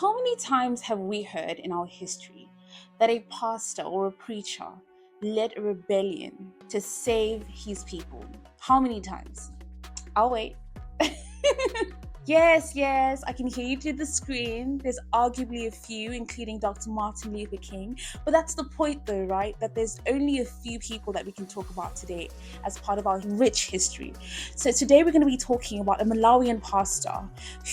How many times have we heard in our history that a pastor or a preacher led a rebellion to save his people? How many times? I'll wait. Yes, I can hear you through the screen. There's arguably a few, including Dr. Martin Luther King. But that's the point, though, right? That there's only a few people that we can talk about today as part of our rich history. So today we're going to be talking about a Malawian pastor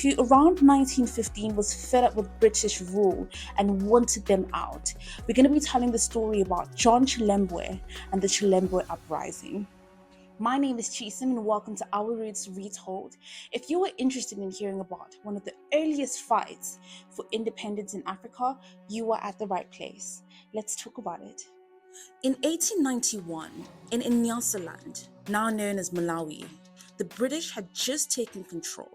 who around 1915 was fed up with British rule and wanted them out. We're going to be telling the story about John Chilembwe and the Chilembwe Uprising. My name is Chisum and welcome to Our Roots Retold. If you are interested in hearing about one of the earliest fights for independence in Africa, you are at the right place. Let's talk about it. In 1891, in Nyasaland, now known as Malawi, the British had just taken control,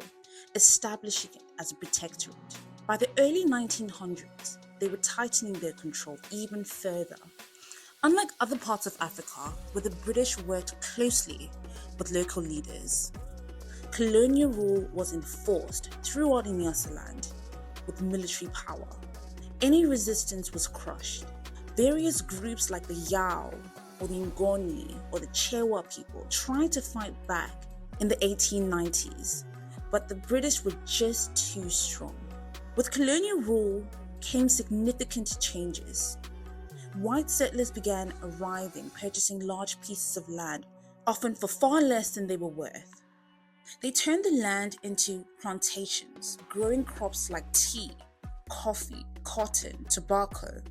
establishing it as a protectorate. By the early 1900s, they were tightening their control even further. Unlike other parts of Africa, where the British worked closely with local leaders, colonial rule was enforced throughout Nyasaland with military power. Any resistance was crushed. Various groups like the Yao, or the Ngoni, or the Chewa people tried to fight back in the 1890s, but the British were just too strong. With colonial rule came significant changes. White settlers began arriving, purchasing large pieces of land, often for far less than they were worth. They turned the land into plantations, growing crops like tea, coffee, cotton, tobacco.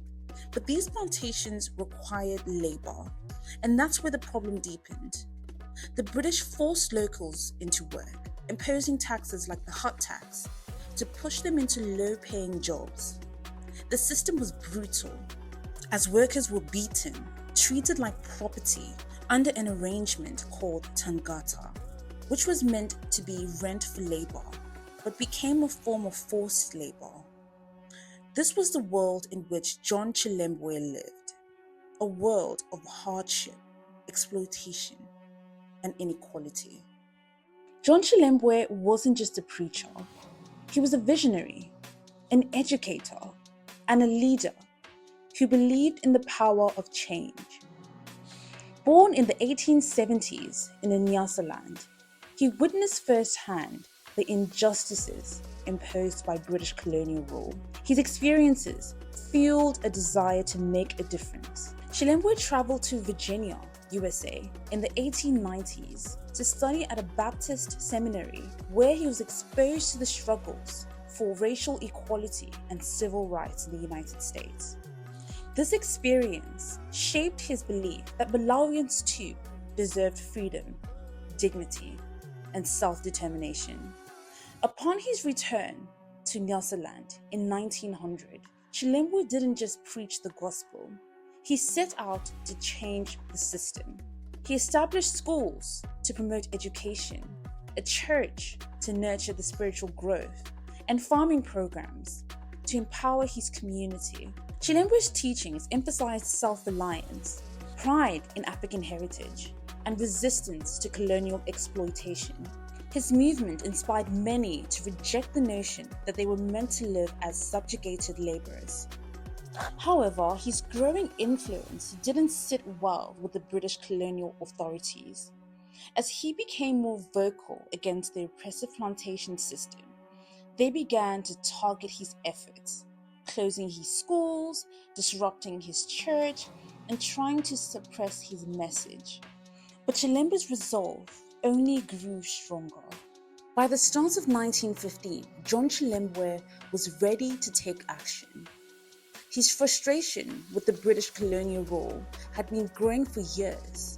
But these plantations required labor, and that's where the problem deepened. The British forced locals into work, imposing taxes like the hut tax to push them into low-paying jobs. The system was brutal, as workers were beaten, treated like property under an arrangement called tangata, which was meant to be rent for labor, but became a form of forced labor. This was the world in which John Chilembwe lived, a world of hardship, exploitation, and inequality. John Chilembwe wasn't just a preacher, he was a visionary, an educator, and a leader who believed in the power of change. Born in the 1870s in Nyasaland, he witnessed firsthand the injustices imposed by British colonial rule. His experiences fueled a desire to make a difference. Chilembwe traveled to Virginia, USA in the 1890s to study at a Baptist seminary where he was exposed to the struggles for racial equality and civil rights in the United States. This experience shaped his belief that Malawians too deserved freedom, dignity, and self-determination. Upon his return to Nyasaland in 1900, Chilembwe didn't just preach the gospel, he set out to change the system. He established schools to promote education, a church to nurture the spiritual growth, and farming programs to empower his community. Chilembwe's teachings emphasized self-reliance, pride in African heritage, and resistance to colonial exploitation. His movement inspired many to reject the notion that they were meant to live as subjugated laborers. However, his growing influence didn't sit well with the British colonial authorities. As he became more vocal against the oppressive plantation system, they began to target his efforts, closing his schools, disrupting his church, and trying to suppress his message. But Chilembwe's resolve only grew stronger. By the start of 1915, John Chilembwe was ready to take action. His frustration with the British colonial rule had been growing for years,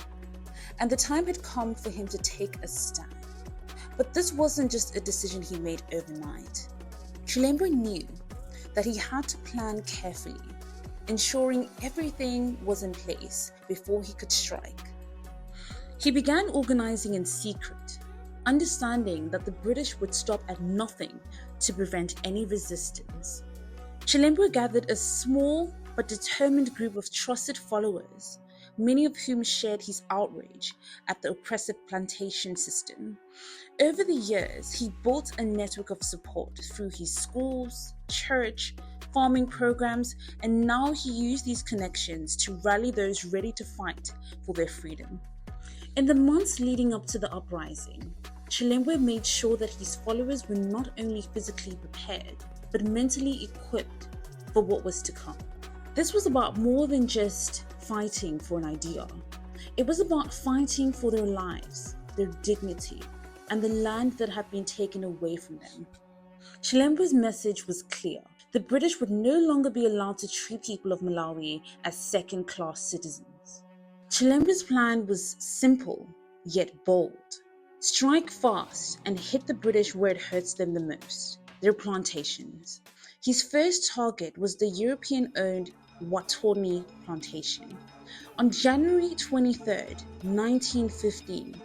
and the time had come for him to take a stand. But this wasn't just a decision he made overnight. Chilembwe knew that he had to plan carefully, ensuring everything was in place before he could strike. He began organizing in secret, understanding that the British would stop at nothing to prevent any resistance. Chilembwe gathered a small but determined group of trusted followers, many of whom shared his outrage at the oppressive plantation system. Over the years, he built a network of support through his schools, church, farming programs, and now he used these connections to rally those ready to fight for their freedom. In the months leading up to the uprising, Chilembwe made sure that his followers were not only physically prepared, but mentally equipped for what was to come. This was about more than just fighting for an idea. It was about fighting for their lives, their dignity, and the land that had been taken away from them. Chilembwe's message was clear. The British would no longer be allowed to treat people of Malawi as second-class citizens. Chilembwe's plan was simple, yet bold. Strike fast and hit the British where it hurts them the most, their plantations. His first target was the European-owned Watoni plantation. On January 23, 1915,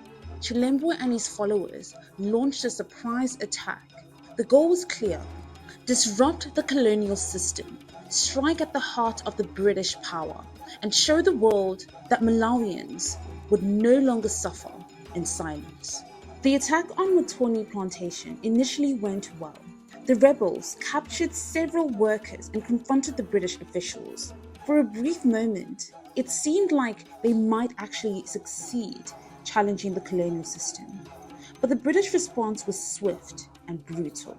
Chilembwe and his followers launched a surprise attack. The goal was clear: disrupt the colonial system, strike at the heart of the British power, and show the world that Malawians would no longer suffer in silence. The attack on Watoni plantation initially went well. The rebels captured several workers and confronted the British officials. For a brief moment, it seemed like they might actually succeed challenging the colonial system. But the British response was swift and brutal.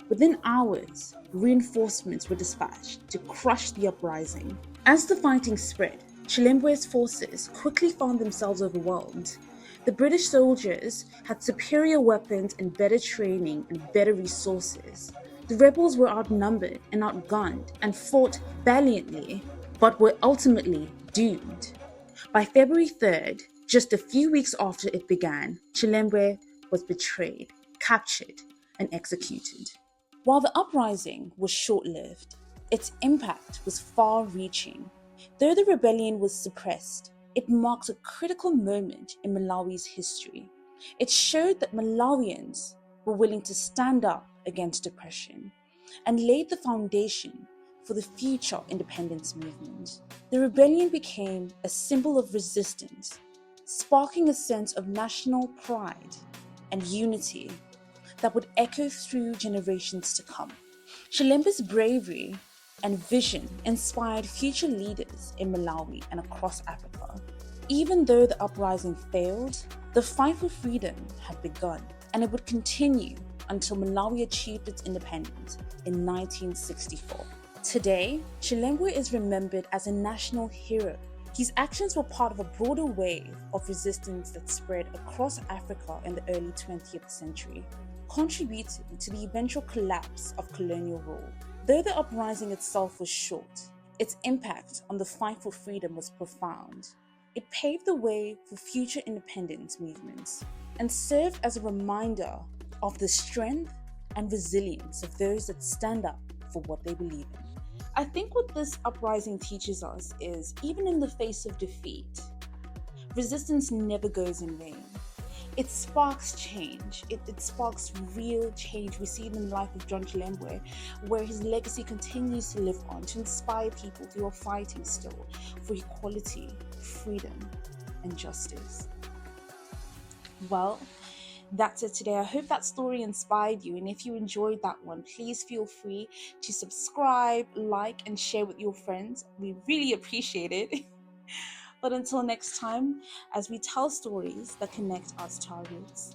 Within hours, reinforcements were dispatched to crush the uprising. As the fighting spread, Chilembwe's forces quickly found themselves overwhelmed. The British soldiers had superior weapons and better training and better resources. The rebels were outnumbered and outgunned and fought valiantly, but were ultimately doomed. By February 3rd, just a few weeks after it began, Chilembwe was betrayed, captured, and executed. While the uprising was short-lived, its impact was far-reaching. Though the rebellion was suppressed, it marked a critical moment in Malawi's history. It showed that Malawians were willing to stand up against oppression and laid the foundation for the future independence movement. The rebellion became a symbol of resistance, sparking a sense of national pride and unity that would echo through generations to come. Chilembwe's bravery and vision inspired future leaders in Malawi and across Africa. Even though the uprising failed, the fight for freedom had begun, and it would continue until Malawi achieved its independence in 1964. Today, Chilembwe is remembered as a national hero. His actions were part of a broader wave of resistance that spread across Africa in the early 20th century, contributing to the eventual collapse of colonial rule. Though the uprising itself was short, its impact on the fight for freedom was profound. It paved the way for future independence movements and served as a reminder of the strength and resilience of those that stand up for what they believe in. I think what this uprising teaches us is, even in the face of defeat, resistance never goes in vain. It sparks change. It sparks real change. We see it in the life of John Chilembwe, where his legacy continues to live on, to inspire people who are fighting still for equality, freedom, and justice. Well, that's it today. I hope that story inspired you, and if you enjoyed that one, please feel free to subscribe, like, and share with your friends. We really appreciate it. But until next time, as we tell stories that connect us to our roots.